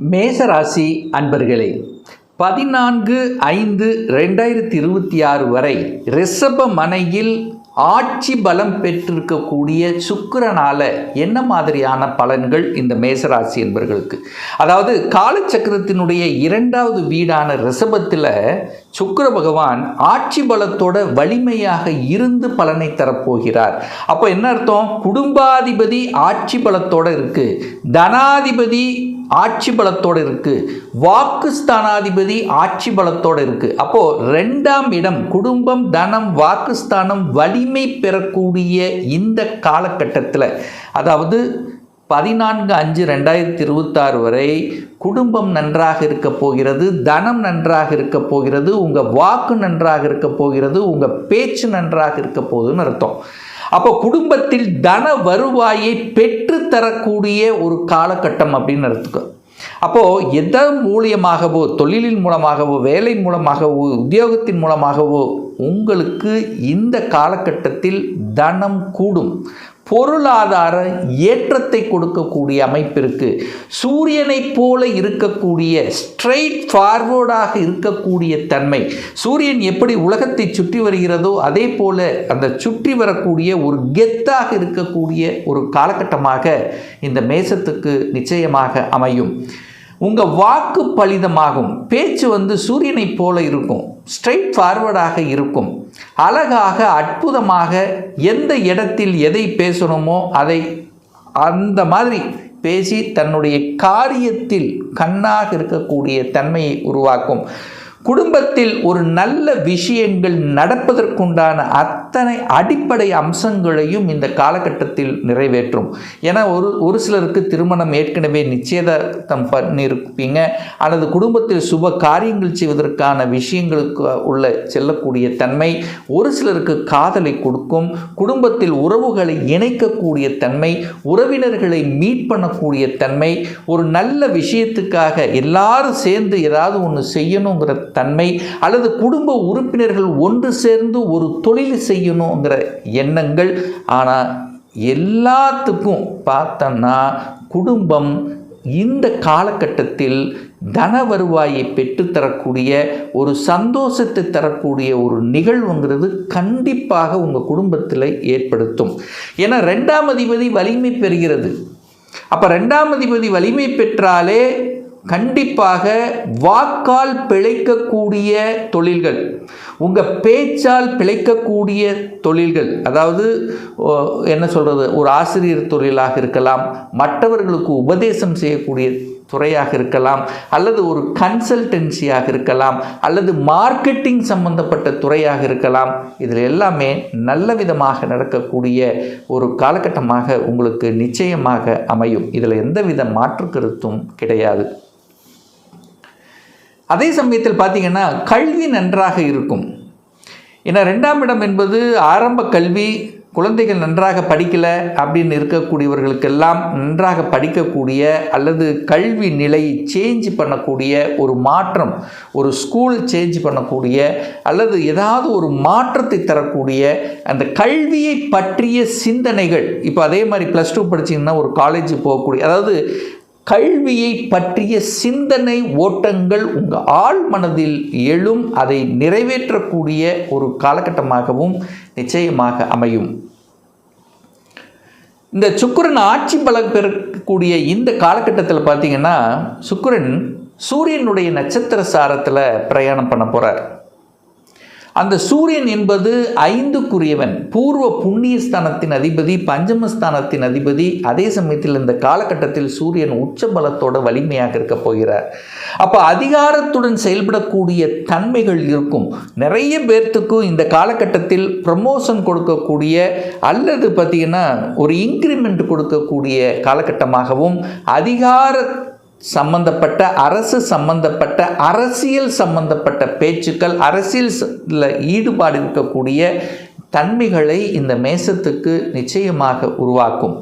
மேசராசி அன்பர்களே, 14/5/2026 வரை ரிஷப மனையில் ஆட்சி பலம் பெற்றிருக்கக்கூடிய சுக்கிரனால என்ன மாதிரியான பலன்கள் இந்த மேசராசி என்பர்களுக்கு? அதாவது காலச்சக்கரத்தினுடைய 2வது வீடான ரிஷபத்தில் சுக்கிர பகவான் ஆட்சி பலத்தோட வலிமையாக இருந்து பலனை தரப்போகிறார். அப்போ என்ன அர்த்தம்? குடும்பாதிபதி ஆட்சி பலத்தோட இருக்கு, தனாதிபதி ஆட்சி பலத்தோடு இருக்கு, வாக்குஸ்தானாதிபதி ஆட்சி பலத்தோடு இருக்கு. அப்போ 2ஆம் இடம் குடும்பம், தனம், வாக்குஸ்தானம் வலிமை பெறக்கூடிய இந்த காலகட்டத்தில், அதாவது 14/5/2026 வரை குடும்பம் நன்றாக இருக்க போகிறது, தனம் நன்றாக இருக்க போகிறது, உங்கள் வாக்கு நன்றாக இருக்க போகிறது, உங்கள் பேச்சு நன்றாக இருக்க போகுதுன்னு அர்த்தம். அப்போ குடும்பத்தில் தன வருவாயை பெற்று தரக்கூடிய ஒரு காலகட்டம் அப்படின்னு அர்த்தம். அப்போது எதன் மூலியமாகவோ, தொழிலின் மூலமாகவோ, வேலை மூலமாகவோ, உத்தியோகத்தின் மூலமாகவோ உங்களுக்கு இந்த காலகட்டத்தில் தனம் கூடும், பொருளாதார ஏற்றத்தை கொடுக்கக்கூடிய அமைப்பிற்கு, சூரியனைப் போல இருக்கக்கூடிய ஸ்ட்ரெயிட் ஃபார்வர்டாக இருக்கக்கூடிய தன்மை. சூரியன் எப்படி உலகத்தை சுற்றி வருகிறதோ அதே போல அந்த சுற்றி வரக்கூடிய ஒரு கெத்தாக இருக்கக்கூடிய ஒரு காலகட்டமாக இந்த மேசத்துக்கு நிச்சயமாக அமையும். உங்கள் வாக்கு பலிதமாகும், பேச்சு சூரியனைப் போல இருக்கும், ஸ்ட்ரெயிட் ஃபார்வர்டாக இருக்கும், அழகாக அற்புதமாக எந்த இடத்தில் எதை பேசணுமோ அதை அந்த மாதிரி பேசி தன்னுடைய காரியத்தில் கண்ணாக இருக்கக்கூடிய தன்மையை உருவாக்கும். குடும்பத்தில் ஒரு நல்ல விஷயங்கள் நடப்பதற்குண்டான அத்தனை அடிப்படை அம்சங்களையும் இந்த காலகட்டத்தில் நிறைவேற்றும். ஏன்னா ஒரு சிலருக்கு திருமணம் ஏற்கனவே நிச்சயதார்த்தம் பண்ணியிருப்பீங்க, அல்லது குடும்பத்தில் சுப காரியங்கள் செய்வதற்கான விஷயங்களுக்கு உள்ள செல்லக்கூடிய தன்மை. ஒரு சிலருக்கு காதலை கொடுக்கும், குடும்பத்தில் உறவுகளை இணைக்கக்கூடிய தன்மை, உறவினர்களை மீட் பண்ணக்கூடிய தன்மை, ஒரு நல்ல விஷயத்துக்காக எல்லாரும் சேர்ந்து ஏதாவது ஒன்று செய்யணுங்கிற தன்மை, அல்லது குடும்ப உறுப்பினர்கள் ஒன்று சேர்ந்து ஒரு தொழில் செய்யணுங்கிற எண்ணங்கள். ஆனால் எல்லாத்துக்கும் பார்த்தோம்னா குடும்பம் இந்த காலகட்டத்தில் தன வருவாயை பெற்றுத்தரக்கூடிய ஒரு சந்தோஷத்தை தரக்கூடிய ஒரு நிகழ்வுங்கிறது கண்டிப்பாக உங்கள் குடும்பத்தில் ஏற்படுத்தும். ஏன்னா 2ஆம் அதிபதி வலிமை பெறுகிறது. அப்போ 2ஆம் அதிபதி வலிமை பெற்றாலே கண்டிப்பாக வாக்கால் பிழைக்கக்கூடிய தொழில்கள், உங்கள் பேச்சால் பிழைக்கக்கூடிய தொழில்கள், அதாவது என்ன சொல்கிறது, ஒரு ஆசிரியர் தொழிலாக இருக்கலாம், மற்றவர்களுக்கு உபதேசம் செய்யக்கூடிய துறையாக இருக்கலாம், அல்லது ஒரு கன்சல்டன்சியாக இருக்கலாம், அல்லது மார்க்கெட்டிங் சம்பந்தப்பட்ட துறையாக இருக்கலாம். இதில் எல்லாமே நல்ல விதமாக நடக்கக்கூடிய ஒரு காலகட்டமாக உங்களுக்கு நிச்சயமாக அமையும். இதில் எந்தவித மாற்று கருத்தும் கிடையாது. அதே சமயத்தில் பார்த்தீங்கன்னா கல்வி நன்றாக இருக்கும். ஏன்னா 2ஆம் இடம் என்பது ஆரம்ப கல்வி. குழந்தைகள் நன்றாக படிக்கலை அப்படின்னு இருக்கக்கூடியவர்களுக்கெல்லாம் நன்றாக படிக்கக்கூடிய அல்லது கல்வி நிலையை சேஞ்ச் பண்ணக்கூடிய ஒரு மாற்றம், ஒரு ஸ்கூல் சேஞ்ச் பண்ணக்கூடிய அல்லது ஏதாவது ஒரு மாற்றத்தை தரக்கூடிய அந்த கல்வியை பற்றிய சிந்தனைகள். இப்போ அதே மாதிரி +2 படிச்சிங்கன்னா ஒரு காலேஜ் போகக்கூடிய, அதாவது கல்வியை பற்றிய சிந்தனை ஓட்டங்கள் உங்கள் ஆழ் மனதில் எழும், அதை நிறைவேற்றக்கூடிய ஒரு காலகட்டமாகவும் நிச்சயமாக அமையும். இந்த சுக்கிரன் ஆட்சி பலம் பெறக்கூடிய இந்த காலகட்டத்தில் பார்த்தீங்கன்னா சுக்கிரன் சூரியனுடைய நட்சத்திர சாரத்தில் பிரயாணம் பண்ண போகிறார். அந்த சூரியன் என்பது 5க்குரியவன், பூர்வ புண்ணியஸ்தானத்தின் அதிபதி, பஞ்சமஸ்தானத்தின் அதிபதி. அதே சமயத்தில் இந்த காலகட்டத்தில் சூரியன் உச்ச பலத்தோட வலிமையாக இருக்க போகிறார். அப்போ அதிகாரத்துடன் செயல்படக்கூடிய தன்மைகள் இருக்கும். நிறைய பேர்த்துக்கும் இந்த காலகட்டத்தில் ப்ரமோஷன் கொடுக்கக்கூடிய அல்லது பார்த்திங்கன்னா ஒரு இன்க்ரிமெண்ட் கொடுக்கக்கூடிய காலகட்டமாகவும், அதிகார சம்பந்தப்பட்ட, அரசு சம்பந்தப்பட்ட, அரசியல் சம்பந்தப்பட்ட பேச்சுக்கள், அரசியல் ஈடுபாடு இருக்கக்கூடிய தன்மைகளை இந்த மேசத்துக்கு நிச்சயமாக உருவாக்கும்.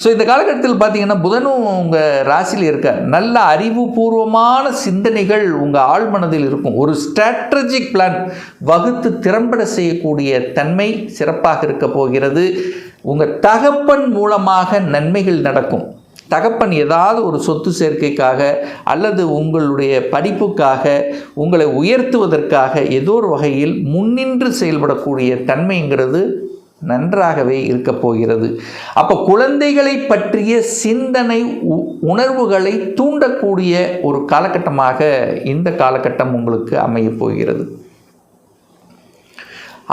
ஸோ இந்த காலகட்டத்தில் பார்த்தீங்கன்னா புதனும் உங்கள் ராசியில் இருக்கார். நல்ல அறிவுபூர்வமான சிந்தனைகள் உங்கள் ஆழ்மனதில் இருக்கும். ஒரு ஸ்ட்ராட்டஜிக் பிளான் வகுத்து திறம்பட செய்யக்கூடிய தன்மை சிறப்பாக இருக்க போகிறது. உங்கள் தகப்பன் மூலமாக நன்மைகள் நடக்கும். தகப்பன் ஏதாவது ஒரு சொத்து சேர்க்கைக்காக அல்லது உங்களுடைய படிப்புக்காக உங்களை உயர்த்துவதற்காக ஏதோ ஒரு வகையில் முன்னின்று செயல்படக்கூடிய தன்மைங்கிறது நன்றாகவே இருக்க போகிறது. அப்போ குழந்தைகளை பற்றிய சிந்தனை உணர்வுகளை தூண்டக்கூடிய ஒரு காலகட்டமாக இந்த காலகட்டம் உங்களுக்கு அமைய போகிறது.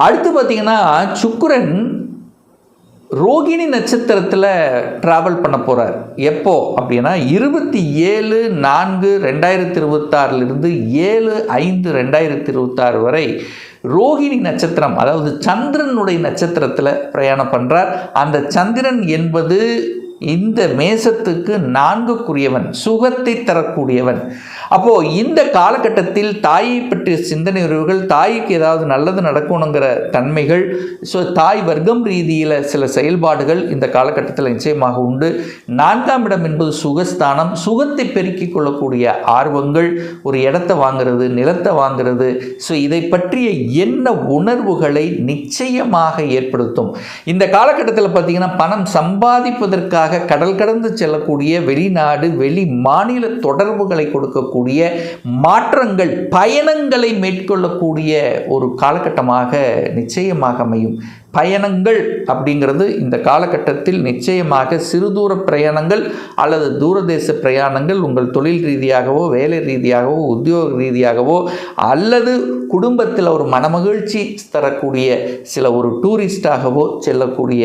அடுத்து பார்த்தீங்கன்னா சுக்கிரன் ரோகிணி நட்சத்திரத்தில் ட்ராவல் பண்ண போகிறார். எப்போ அப்படின்னா 27/4/2026 7/5/2026 வரை ரோகிணி நட்சத்திரம், அதாவது சந்திரனுடைய நட்சத்திரத்தில் பிரயாணம் பண்ணுறார். அந்த சந்திரன் என்பது இந்த மேசத்துக்கு 4க்குரியவன், சுகத்தை தரக்கூடியவன். அப்போது இந்த காலகட்டத்தில் தாயை பற்றிய சிந்தனை உறவுகள், தாய்க்கு ஏதாவது நல்லது நடக்கணுங்கிற தன்மைகள், தாய் வர்க்கம் ரீதியில் சில செயல்பாடுகள் இந்த காலகட்டத்தில் நிச்சயமாக உண்டு. 4ஆம் இடம் என்பது சுகஸ்தானம், சுகத்தை பெருக்கிக் கொள்ளக்கூடிய ஆர்வங்கள், ஒரு இடத்தை வாங்கிறது, நிலத்தை வாங்கிறது, இதை பற்றிய என்ன உணர்வுகளை நிச்சயமாக ஏற்படுத்தும். இந்த காலகட்டத்தில் பார்த்திங்கன்னா பணம் சம்பாதிப்பதற்காக கடல் கடந்து செல்லக்கூடிய வெளிநாடு வெளி மாநில தொடர்புகளை கொடுக்கக்கூடிய மாற்றங்கள், பயணங்களை மேற்கொள்ளக்கூடிய ஒரு காலகட்டமாக நிச்சயமாக அமையும். பயணங்கள் அப்படிங்கிறது இந்த காலகட்டத்தில் நிச்சயமாக சிறுதூர பிரயாணங்கள் அல்லது தூரதேச பிரயாணங்கள், உங்கள் தொழில் ரீதியாகவோ வேலை ரீதியாகவோ உத்தியோக ரீதியாகவோ அல்லது குடும்பத்தில் ஒரு மனமகிழ்ச்சி தரக்கூடிய சில ஒரு டூரிஸ்டாகவோ செல்லக்கூடிய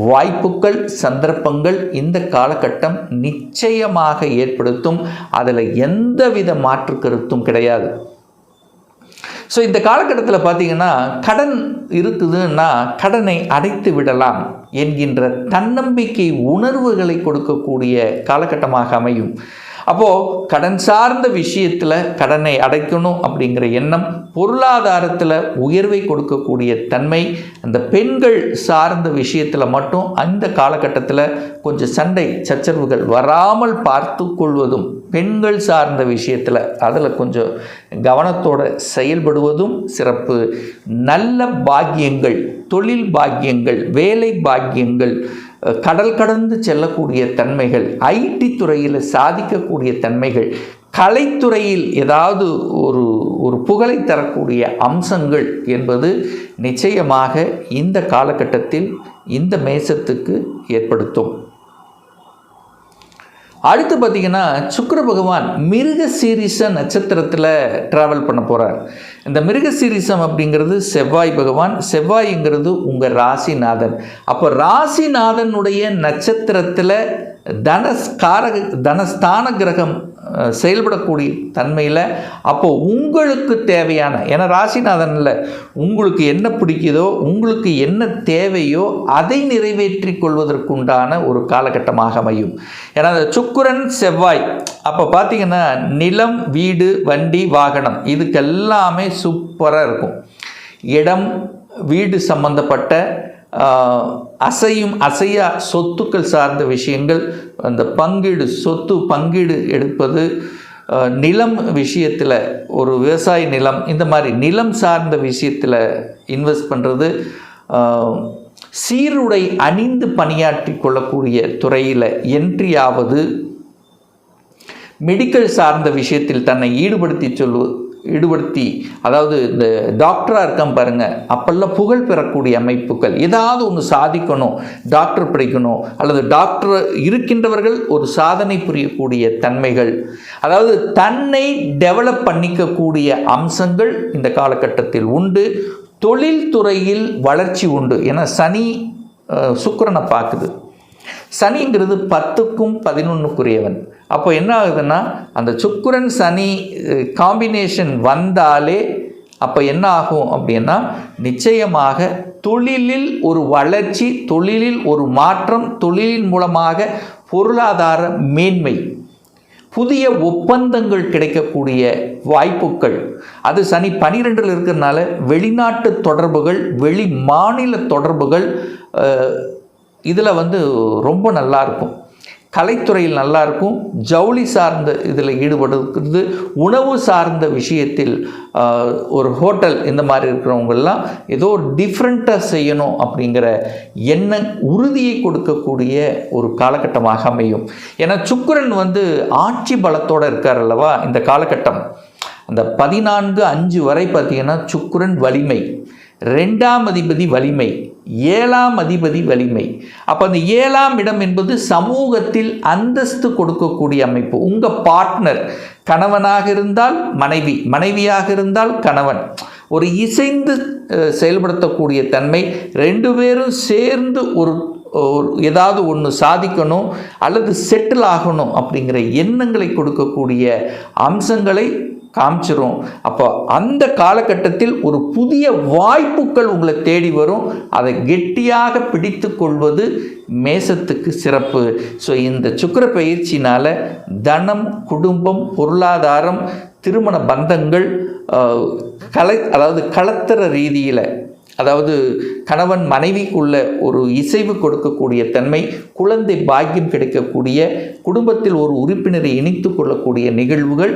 வாய்ப்புகள், சந்தர்ப்பங்கள் இந்த காலகட்டம் நிச்சயமாக ஏற்படுத்தும். அதில் எந்தவித மாற்று கருத்தும் கிடையாது. இந்த காலகட்டத்தில் பார்த்தீங்கன்னா கடன் இருக்குதுன்னா கடனை அடைத்து விடலாம் என்கின்ற தன்னம்பிக்கை உணர்வுகளை கொடுக்கக்கூடிய காலகட்டமாக அமையும். அப்போது கடன் சார்ந்த விஷயத்தில் கடனை அடைக்கணும் அப்படிங்கிற எண்ணம், பொருளாதாரத்தில் உயர்வை கொடுக்கக்கூடிய தன்மை, அந்த பெண்கள் சார்ந்த விஷயத்தில் மட்டும் அந்த காலகட்டத்தில் கொஞ்சம் சண்டை சச்சரவுகள் வராமல் பார்த்து கொள்வதும், பெண்கள் சார்ந்த விஷயத்தில் அதில் கொஞ்சம் கவனத்தோடு செயல்படுவதும் சிறப்பு. நல்ல பாக்கியங்கள், தொழில் பாக்கியங்கள், வேலை பாக்கியங்கள், கடல் கடந்து செல்லக்கூடிய தன்மைகள், ஐடி துறையில் சாதிக்கக்கூடிய தன்மைகள், கலைத்துறையில் ஏதாவது ஒரு புகழை தரக்கூடிய அம்சங்கள் என்பது நிச்சயமாக இந்த காலகட்டத்தில் இந்த மேசத்துக்கு ஏற்படுத்தும். அடுத்து பார்த்திங்கன்னா சுக்கிர பகவான் மிருகசீரிஷ நட்சத்திரத்தில் ட்ராவல் பண்ண போகிறார். இந்த மிருகசீரிஷம் அப்படிங்கிறது செவ்வாய் பகவான், செவ்வாய்ங்கிறது உங்கள் ராசிநாதன். அப்போ ராசிநாதனுடைய நட்சத்திரத்தில் தனஸ்தான கிரகம் செயல்படக்கூடிய தன்மையில் அப்போது உங்களுக்கு தேவையான, ஏன்னா ராசிநாதனில் உங்களுக்கு என்ன பிடிக்குதோ, உங்களுக்கு என்ன தேவையோ அதை நிறைவேற்றி கொள்வதற்குண்டான ஒரு காலகட்டமாக அமையும். ஏன்னா சுக்கிரன் செவ்வாய் அப்போ பார்த்திங்கன்னா நிலம், வீடு, வண்டி, வாகனம் இதுக்கெல்லாமே சூப்பராக இருக்கும். இடம், வீடு சம்பந்தப்பட்ட அசையும் அசையா சொத்துக்கள் சார்ந்த விஷயங்கள், அந்த பங்கீடு, சொத்து பங்கீடு எடுப்பது, நிலம் விஷயத்தில் ஒரு விவசாய நிலம், இந்த மாதிரி நிலம் சார்ந்த விஷயத்தில் இன்வெஸ்ட் பண்ணுறது, சீருடை அணிந்து பணியாற்றி கொள்ளக்கூடிய துறையில் என்ட்ரி ஆவது, மெடிக்கல் சார்ந்த விஷயத்தில் தன்னை ஈடுபடுத்தி அதாவது இந்த டாக்டராக இருக்கான் பாருங்கள், அப்பெல்லாம் புகழ் பெறக்கூடிய அமைப்புகள், ஏதாவது ஒன்று சாதிக்கணும், டாக்டர் படிக்கணும் அல்லது டாக்டர் இருக்கின்றவர்கள் ஒரு சாதனை புரியக்கூடிய தன்மைகள், அதாவது தன்னை டெவலப் பண்ணிக்கக்கூடிய அம்சங்கள் இந்த காலகட்டத்தில் உண்டு. தொழில் துறையில் வளர்ச்சி உண்டு. ஏன்னா சனி சுக்கிரனை பார்க்குது. சனிங்கிறது 10க்கும் 11க்குரியவன். அப்போ என்ன ஆகுதுன்னா அந்த சுக்கிரன் சனி காம்பினேஷன் வந்தாலே அப்போ என்ன ஆகும் அப்படின்னா நிச்சயமாக தொழிலில் ஒரு வளர்ச்சி, தொழிலில் ஒரு மாற்றம், தொழிலின் மூலமாக பொருளாதார மேன்மை, புதிய ஒப்பந்தங்கள் கிடைக்கக்கூடிய வாய்ப்புகள். அது சனி 12 இருக்கிறதுனால வெளிநாட்டு தொடர்புகள், வெளி மாநில தொடர்புகள் இதில் ரொம்ப நல்லாயிருக்கும். கலைத்துறையில் நல்லா இருக்கும், ஜவுளி சார்ந்த இதில் ஈடுபடுறது, உணவு சார்ந்த விஷயத்தில் ஒரு ஹோட்டல் இந்த மாதிரி இருக்கிறவங்கெல்லாம் ஏதோ ஒரு டிஃப்ரெண்ட்டாக செய்யணும் அப்படிங்கிற எண்ணம் உறுதியை கொடுக்கக்கூடிய ஒரு காலகட்டமாக அமையும். ஏன்னா சுக்கிரன் ஆட்சி பலத்தோடு இருக்கார் அல்லவா இந்த காலகட்டம். அந்த 14/5 வரை பார்த்திங்கன்னா சுக்கிரன் வலிமை, 2ஆம் அதிபதி வலிமை, 7ஆம் அதிபதி வலிமை. அப்போ அந்த 7ஆம் இடம் என்பது சமூகத்தில் அந்தஸ்து கொடுக்கக்கூடிய அமைப்பு. உங்கள் பார்ட்னர் கணவனாக இருந்தால் மனைவி, மனைவியாக இருந்தால் கணவன், ஒரு இசைந்து செயல்படுத்தக்கூடிய தன்மை, 2 பேரும் சேர்ந்து ஒரு ஏதாவது ஒன்று சாதிக்கணும் அல்லது செட்டில் ஆகணும் அப்படிங்கிற எண்ணங்களை கொடுக்கக்கூடிய அம்சங்களை காமிச்சிரும். அப்போ அந்த காலகட்டத்தில் ஒரு புதிய வாய்ப்புகள் உங்களை தேடி வரும். அதை கெட்டியாக பிடித்து கொள்வது மேசத்துக்கு சிறப்பு. ஸோ இந்த சுக்கிர பயிற்சினால் தனம், குடும்பம், பொருளாதாரம், திருமண பந்தங்கள், அதாவது கலத்தர ரீதியில், அதாவது கணவன் மனைவிக்குள்ள ஒரு இசைவு கொடுக்கக்கூடிய தன்மை, குழந்தை பாக்கியம் கிடைக்கக்கூடிய, குடும்பத்தில் ஒரு உறுப்பினரை இணைத்து கொள்ளக்கூடிய நிகழ்வுகள்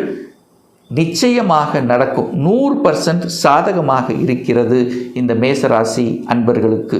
நிச்சயமாக நடக்கும். 100% சாதகமாக இருக்கிறது இந்த மேசராசி அன்பர்களுக்கு.